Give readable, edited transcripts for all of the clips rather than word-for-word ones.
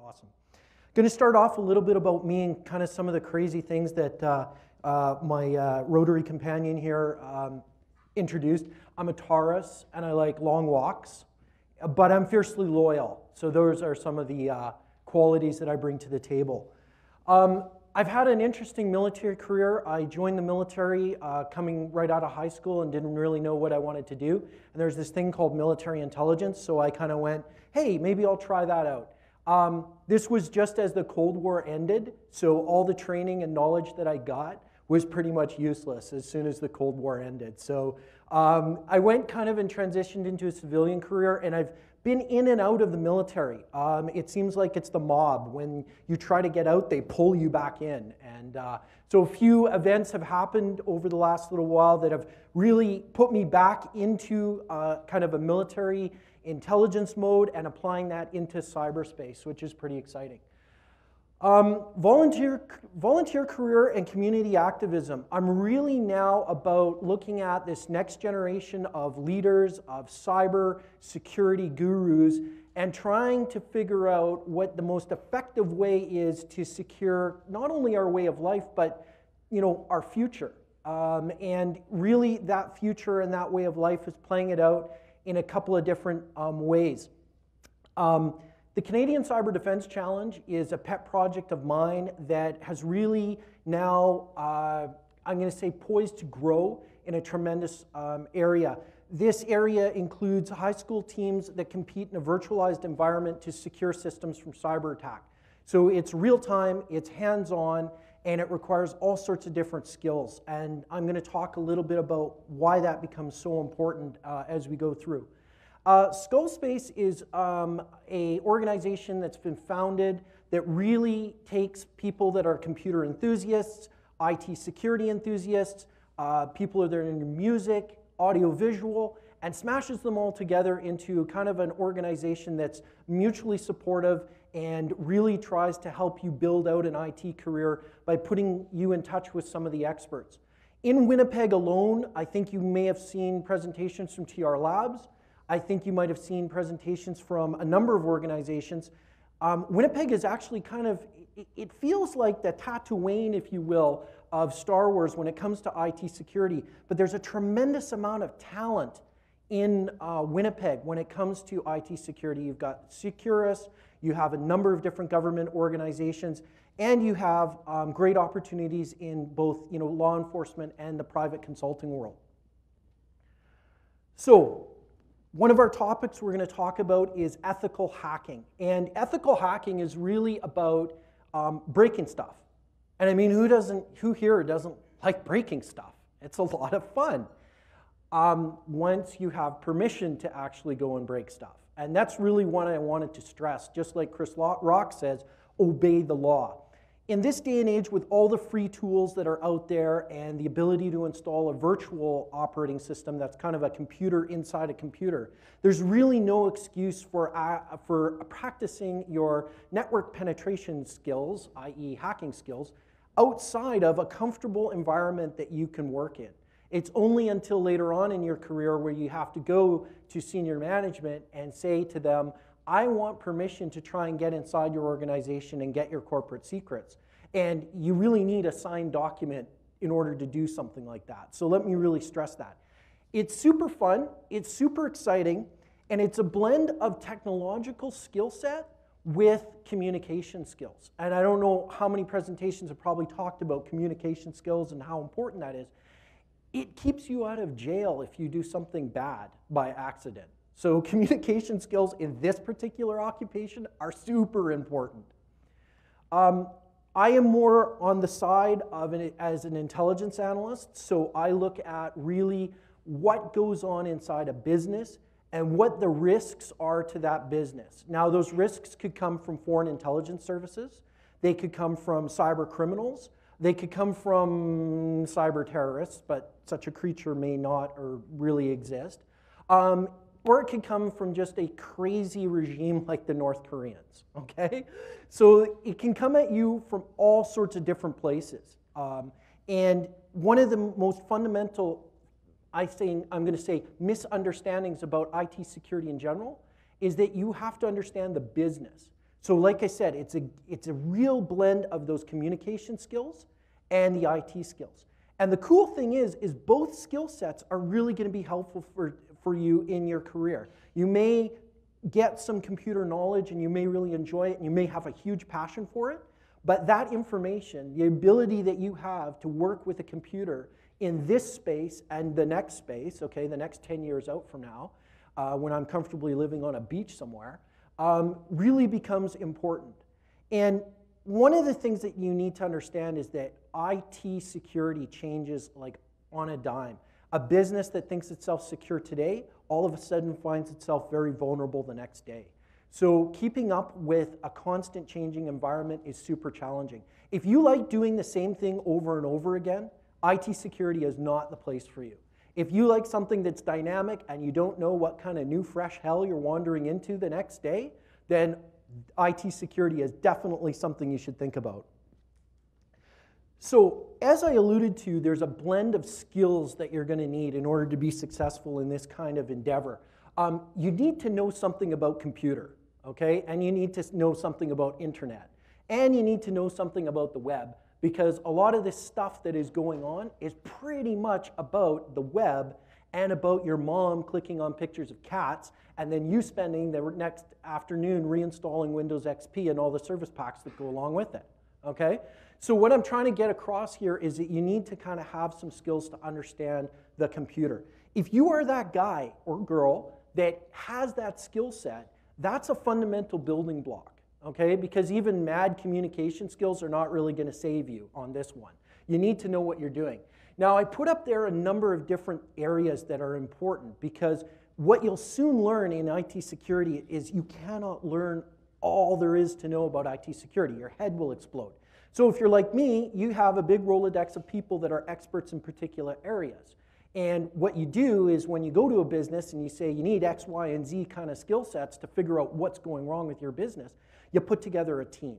Awesome. Going to start off a little bit about me and kind of some of the crazy things that my Rotary companion here introduced. I'm a Taurus and I like long walks, but I'm fiercely loyal. So those are some of the qualities that I bring to the table. I've had an interesting military career. I joined the military coming right out of high school and didn't really know what I wanted to do. And there's this thing called military intelligence, so I kind of went, hey, maybe I'll try that out. This was just as the Cold War ended, so all the training and knowledge that I got was pretty much useless as soon as the Cold War ended. So I went kind of and transitioned into a civilian career, and I've been in and out of the military. It seems like it's the mob. When you try to get out, they pull you back in. And so a few events have happened over the last little while that have really put me back into kind of a military intelligence mode and applying that into cyberspace, which is pretty exciting. Volunteer career and community activism. I'm really now about looking at this next generation of leaders, of cyber security gurus, and trying to figure out what the most effective way is to secure not only our way of life, but our future. And really that future and that way of life is playing it out in a couple of different ways. The Canadian Cyber Defense Challenge is a pet project of mine that has really now, I'm going to say, poised to grow in a tremendous area. This area includes high school teams that compete in a virtualized environment to secure systems from cyber attack. So it's real time, it's hands-on, and it requires all sorts of different skills. And I'm going to talk a little bit about why that becomes so important as we go through. Skullspace is an organization that's been founded that really takes people that are computer enthusiasts, IT security enthusiasts, people that are into music, audiovisual, and smashes them all together into kind of an organization that's mutually supportive and really tries to help you build out an IT career by putting you in touch with some of the experts. In Winnipeg alone, I think you may have seen presentations from TR Labs. I think you might have seen presentations from a number of organizations. Winnipeg is actually kind of, it feels like the Tatooine, if you will, of Star Wars when it comes to IT security, but there's a tremendous amount of talent in Winnipeg when it comes to IT security. You've got Securus, you have a number of different government organizations, and you have great opportunities in both law enforcement and the private consulting world. So, one of our topics we're going to talk about is ethical hacking. And ethical hacking is really about breaking stuff. And I mean, who here doesn't like breaking stuff? It's a lot of fun. Once you have permission to actually go and break stuff. And that's really what I wanted to stress. Just like Chris Rock says, obey the law. In this day and age, with all the free tools that are out there and the ability to install a virtual operating system that's kind of a computer inside a computer, there's really no excuse for practicing your network penetration skills, i.e. hacking skills, outside of a comfortable environment that you can work in. It's only until later on in your career where you have to go to senior management and say to them, I want permission to try and get inside your organization and get your corporate secrets. And you really need a signed document in order to do something like that. So let me really stress that. It's super fun, it's super exciting, and it's a blend of technological skill set with communication skills. And I don't know how many presentations have probably talked about communication skills and how important that is. It keeps you out of jail if you do something bad by accident. So communication skills in this particular occupation are super important. I am more on the side of as an intelligence analyst, so I look at really what goes on inside a business and what the risks are to that business. Now, those risks could come from foreign intelligence services, they could come from cyber criminals, they could come from cyber terrorists, but such a creature may not or really exist. Or it could come from just a crazy regime like the North Koreans, okay? So it can come at you from all sorts of different places. And one of the most fundamental, I'm going to say, misunderstandings about IT security in general is that you have to understand the business. So like I said, it's a real blend of those communication skills and the IT skills. And the cool thing is both skill sets are really going to be helpful for you in your career. You may get some computer knowledge and you may really enjoy it and you may have a huge passion for it, but that information, the ability that you have to work with a computer in this space and the next space, okay, the next 10 years out from now, when I'm comfortably living on a beach somewhere, really becomes important. And one of the things that you need to understand is that IT security changes like on a dime. A business that thinks itself secure today, all of a sudden finds itself very vulnerable the next day. So keeping up with a constant changing environment is super challenging. If you like doing the same thing over and over again, IT security is not the place for you. If you like something that's dynamic and you don't know what kind of new fresh hell you're wandering into the next day, then IT security is definitely something you should think about. So as I alluded to, there's a blend of skills that you're going to need in order to be successful in this kind of endeavor. You need to know something about computer, okay? And you need to know something about internet. And you need to know something about the web, because a lot of this stuff that is going on is pretty much about the web and about your mom clicking on pictures of cats and then you spending the next afternoon reinstalling Windows XP and all the service packs that go along with it, okay? So what I'm trying to get across here is that you need to kind of have some skills to understand the computer. If you are that guy or girl that has that skill set, that's a fundamental building block, okay? Because even mad communication skills are not really going to save you on this one. You need to know what you're doing. Now, I put up there a number of different areas that are important because what you'll soon learn in IT security is you cannot learn all there is to know about IT security. Your head will explode. So if you're like me, you have a big Rolodex of people that are experts in particular areas. And what you do is when you go to a business and you say you need X, Y, and Z kind of skill sets to figure out what's going wrong with your business, you put together a team.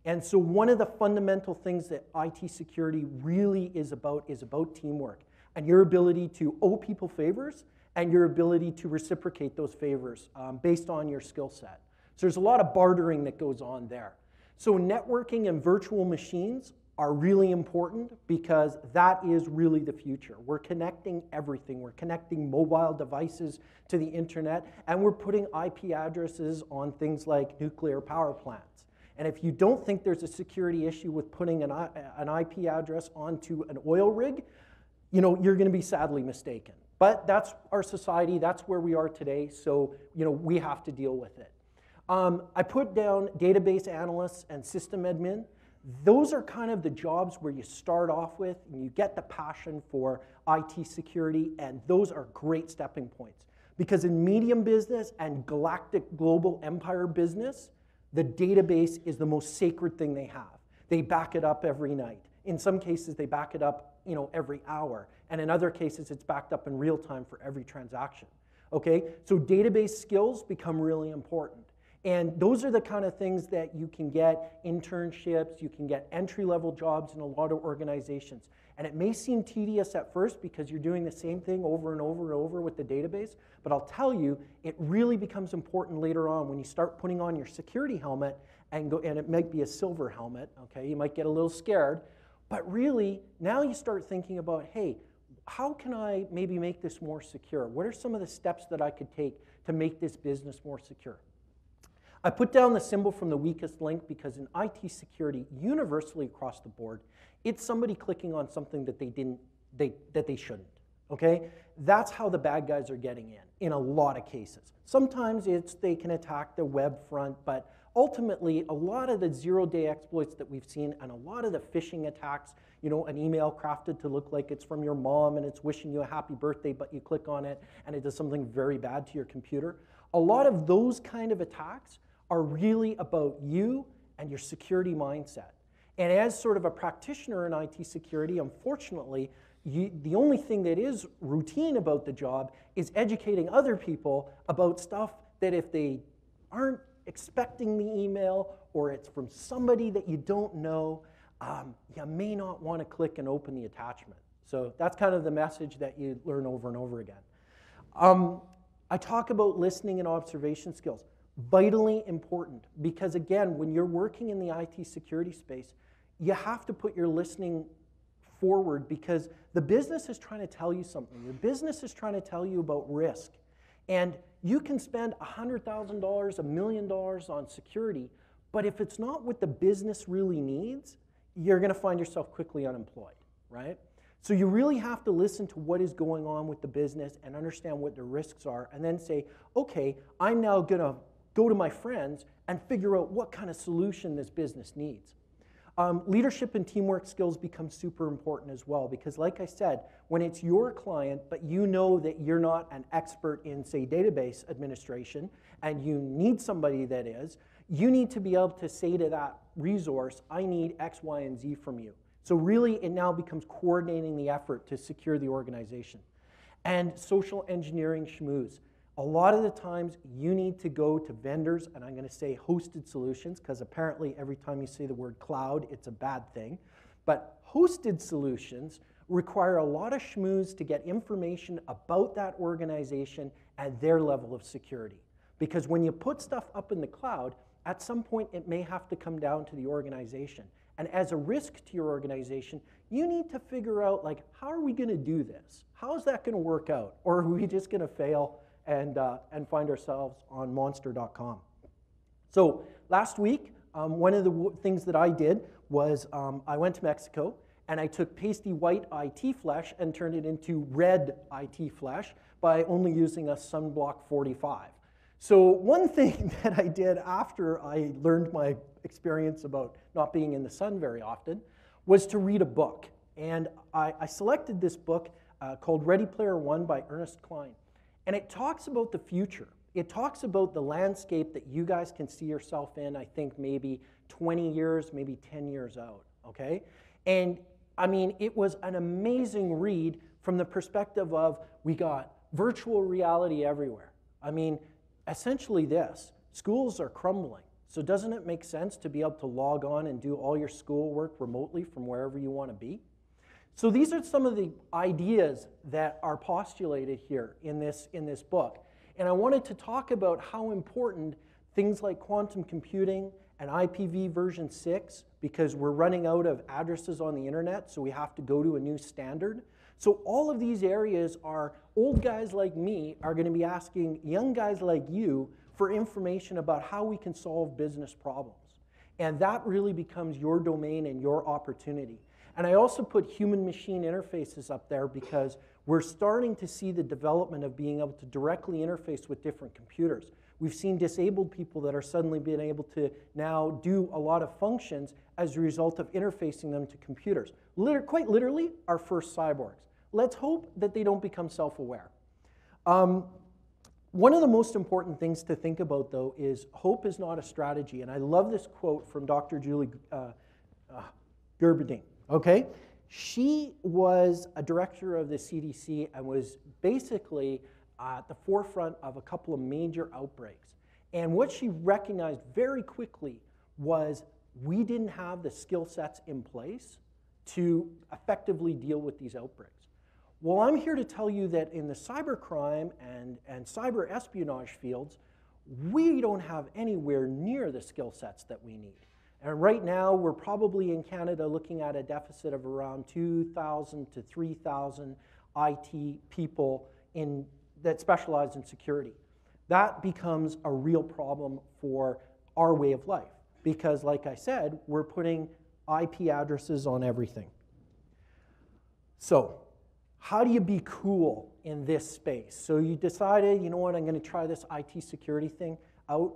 And so one of the fundamental things that IT security really is about teamwork and your ability to owe people favors and your ability to reciprocate those favors based on your skill set. So there's a lot of bartering that goes on there. So networking and virtual machines are really important because that is really the future. We're connecting everything. We're connecting mobile devices to the internet, and we're putting IP addresses on things like nuclear power plants. And if you don't think there's a security issue with putting an IP address onto an oil rig, you know, you're going to be sadly mistaken. But that's our society. That's where we are today. So, you know, we have to deal with it. I put down database analysts and system admin. Those are kind of the jobs where you start off with and you get the passion for IT security, and those are great stepping points. Because in medium business and galactic global empire business, the database is the most sacred thing they have. They back it up every night. In some cases, they back it up, you know, every hour. And in other cases, it's backed up in real time for every transaction. Okay? So database skills become really important. And those are the kind of things that you can get internships, you can get entry-level jobs in a lot of organizations. And it may seem tedious at first because you're doing the same thing over and over and over with the database, but I'll tell you, it really becomes important later on when you start putting on your security helmet and it might be a silver helmet, okay? You might get a little scared, but really, now you start thinking about, hey, how can I maybe make this more secure? What are some of the steps that I could take to make this business more secure? I put down the symbol from the weakest link because in IT security, universally across the board, it's somebody clicking on something that they shouldn't, okay? That's how the bad guys are getting in a lot of cases. Sometimes they can attack the web front, but ultimately, a lot of the zero-day exploits that we've seen and a lot of the phishing attacks, you know, an email crafted to look like it's from your mom and it's wishing you a happy birthday, but you click on it and it does something very bad to your computer. A lot of those kind of attacks are really about you and your security mindset. And as sort of a practitioner in IT security, unfortunately, the only thing that is routine about the job is educating other people about stuff that if they aren't expecting the email or it's from somebody that you don't know, you may not want to click and open the attachment. So that's kind of the message that you learn over and over again. I talk about listening and observation skills. Vitally important, because again, when you're working in the IT security space, you have to put your listening forward, because the business is trying to tell you something. The business is trying to tell you about risk. And you can spend $100,000, $1 million on security, but if it's not what the business really needs, you're going to find yourself quickly unemployed, right? So you really have to listen to what is going on with the business and understand what the risks are, and then say, okay, I'm now going to go to my friends and figure out what kind of solution this business needs. Leadership and teamwork skills become super important as well, because like I said, when it's your client, but you know that you're not an expert in, say, database administration, and you need somebody that is, you need to be able to say to that resource, I need X, Y, and Z from you. So really, it now becomes coordinating the effort to secure the organization. And social engineering schmooze. A lot of the times, you need to go to vendors, and I'm going to say hosted solutions, because apparently every time you say the word cloud, it's a bad thing. But hosted solutions require a lot of schmooze to get information about that organization and their level of security. Because when you put stuff up in the cloud, at some point it may have to come down to the organization. And as a risk to your organization, you need to figure out, like, how are we going to do this? How is that going to work out? Or are we just going to fail and find ourselves on monster.com? So last week, one of the things that I did was I went to Mexico, and I took pasty white IT flesh and turned it into red IT flesh by only using a sunblock 45. So one thing that I did after I learned my experience about not being in the sun very often was to read a book. And I selected this book called Ready Player One by Ernest Cline. And it talks about the future. It talks about the landscape that you guys can see yourself in, I think maybe 20 years, maybe 10 years out, okay? And I mean, it was an amazing read from the perspective of, we got virtual reality everywhere. I mean, essentially this, schools are crumbling. So doesn't it make sense to be able to log on and do all your schoolwork remotely from wherever you want to be? So these are some of the ideas that are postulated here in this book. And I wanted to talk about how important things like quantum computing and IPv version 6, because we're running out of addresses on the internet, so we have to go to a new standard. So all of these areas are, old guys like me are going to be asking young guys like you for information about how we can solve business problems. And that really becomes your domain and your opportunity. And I also put human-machine interfaces up there because we're starting to see the development of being able to directly interface with different computers. We've seen disabled people that are suddenly being able to now do a lot of functions as a result of interfacing them to computers. Quite literally, our first cyborgs. Let's hope that they don't become self-aware. One of the most important things to think about, though, is hope is not a strategy. And I love this quote from Dr. Julie Gerberding. Okay? She was a director of the CDC and was basically at the forefront of a couple of major outbreaks. And what she recognized very quickly was we didn't have the skill sets in place to effectively deal with these outbreaks. Well, I'm here to tell you that in the cybercrime and cyber espionage fields, we don't have anywhere near the skill sets that we need. And right now, we're probably in Canada looking at a deficit of around 2,000 to 3,000 IT people that specialize in security. That becomes a real problem for our way of life because, like I said, we're putting IP addresses on everything. So how do you be cool in this space? So you decided, you know what, I'm going to try this IT security thing out.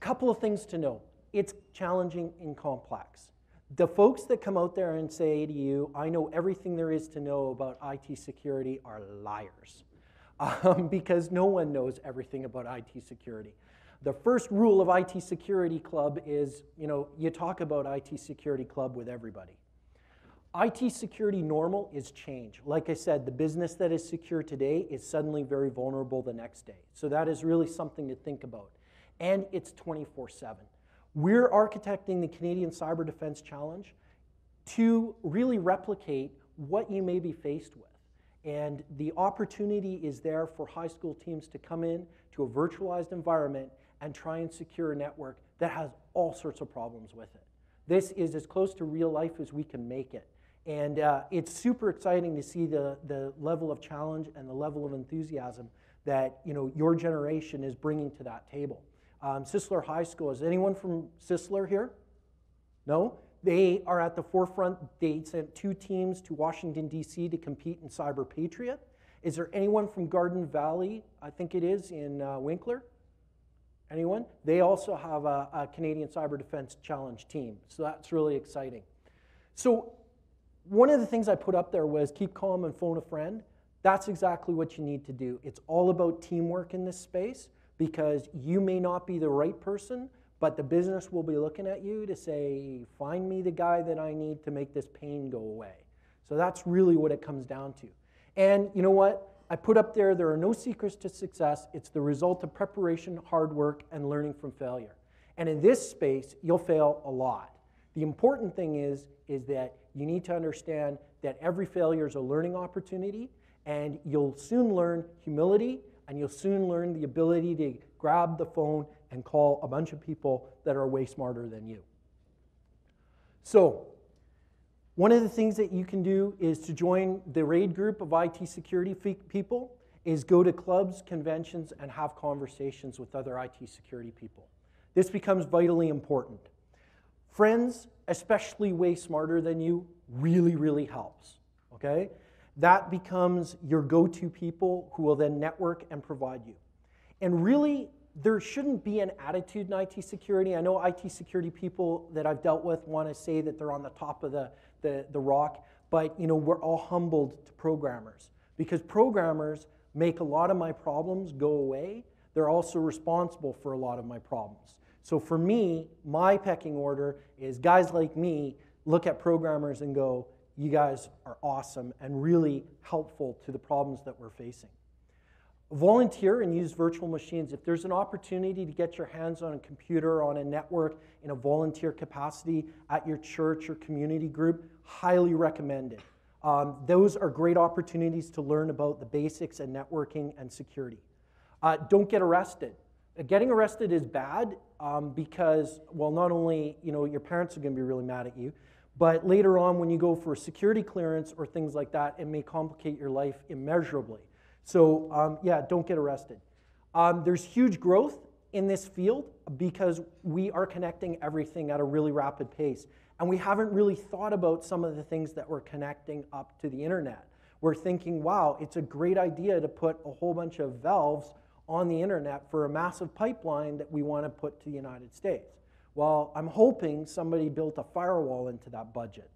Couple of things to know. It's challenging and complex. The folks that come out there and say to you, I know everything there is to know about IT security are liars. Because no one knows everything about IT security. The first rule of IT Security Club is, you talk about IT Security Club with everybody. IT security normal is change. Like I said, the business that is secure today is suddenly very vulnerable the next day. So that is really something to think about. And it's 24/7. We're architecting the Canadian Cyber Defense Challenge to really replicate what you may be faced with. And the opportunity is there for high school teams to come in to a virtualized environment and try and secure a network that has all sorts of problems with it. This is as close to real life as we can make it. And it's super exciting to see the level of challenge and the level of enthusiasm that your generation is bringing to that table. Sisler High School, is anyone from Sisler here? No? They are at the forefront. They sent 2 teams to Washington, D.C. to compete in Cyber Patriot. Is there anyone from Garden Valley, I think it is, in Winkler? Anyone? They also have a Canadian Cyber Defense Challenge team, so that's really exciting. So one of the things I put up there was keep calm and phone a friend. That's exactly what you need to do. It's all about teamwork in this space, because you may not be the right person, but the business will be looking at you to say, find me the guy that I need to make this pain go away. So that's really what it comes down to. And you know what? I put up there are no secrets to success. It's the result of preparation, hard work, and learning from failure. And in this space, you'll fail a lot. The important thing is that you need to understand that every failure is a learning opportunity, and you'll soon learn humility, and you'll soon learn the ability to grab the phone and call a bunch of people that are way smarter than you. So, one of the things that you can do is to join the RAID group of IT security people, is go to clubs, conventions, and have conversations with other IT security people. This becomes vitally important. Friends, especially way smarter than you, really, really helps, okay? That becomes your go-to people who will then network and provide you. And really, there shouldn't be an attitude in IT security. I know IT security people that I've dealt with want to say that they're on the top of the rock, but we're all humbled to programmers, because programmers make a lot of my problems go away. They're also responsible for a lot of my problems. So for me, my pecking order is guys like me look at programmers and go, you guys are awesome and really helpful to the problems that we're facing. Volunteer and use virtual machines. If there's an opportunity to get your hands on a computer, on a network, in a volunteer capacity at your church or community group, highly recommended. Those are great opportunities to learn about the basics and networking and security. Don't get arrested. Getting arrested is bad because, well, not only your parents are going to be really mad at you, but later on when you go for a security clearance or things like that, it may complicate your life immeasurably. So yeah, don't get arrested. There's huge growth in this field because we are connecting everything at a really rapid pace. And we haven't really thought about some of the things that we're connecting up to the internet. We're thinking, wow, it's a great idea to put a whole bunch of valves on the internet for a massive pipeline that we want to put to the United States. Well, I'm hoping somebody built a firewall into that budget.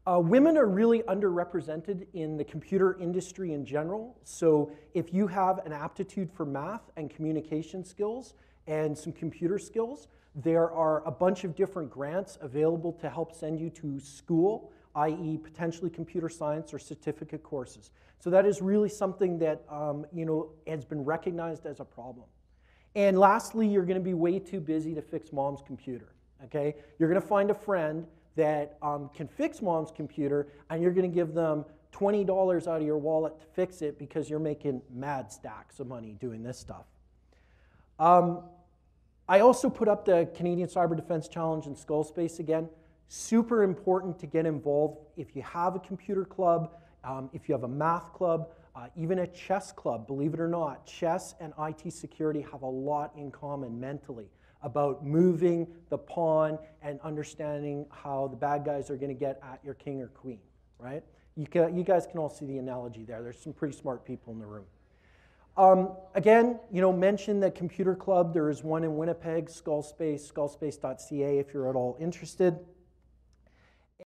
Women are really underrepresented in the computer industry in general. So if you have an aptitude for math and communication skills and some computer skills, there are a bunch of different grants available to help send you to school, i.e. potentially computer science or certificate courses. So that is really something that has been recognized as a problem. And lastly, you're going to be way too busy to fix mom's computer. Okay? You're going to find a friend that can fix mom's computer, and you're going to give them $20 out of your wallet to fix it because you're making mad stacks of money doing this stuff. I also put up the Canadian Cyber Defense Challenge in Skullspace again. Super important to get involved. If you have a computer club, if you have a math club, even a chess club, believe it or not, chess and IT security have a lot in common mentally about moving the pawn and understanding how the bad guys are going to get at your king or queen, right? You guys can all see the analogy there. There's some pretty smart people in the room. Again, mention the computer club. There is one in Winnipeg, Skullspace, skullspace.ca if you're at all interested.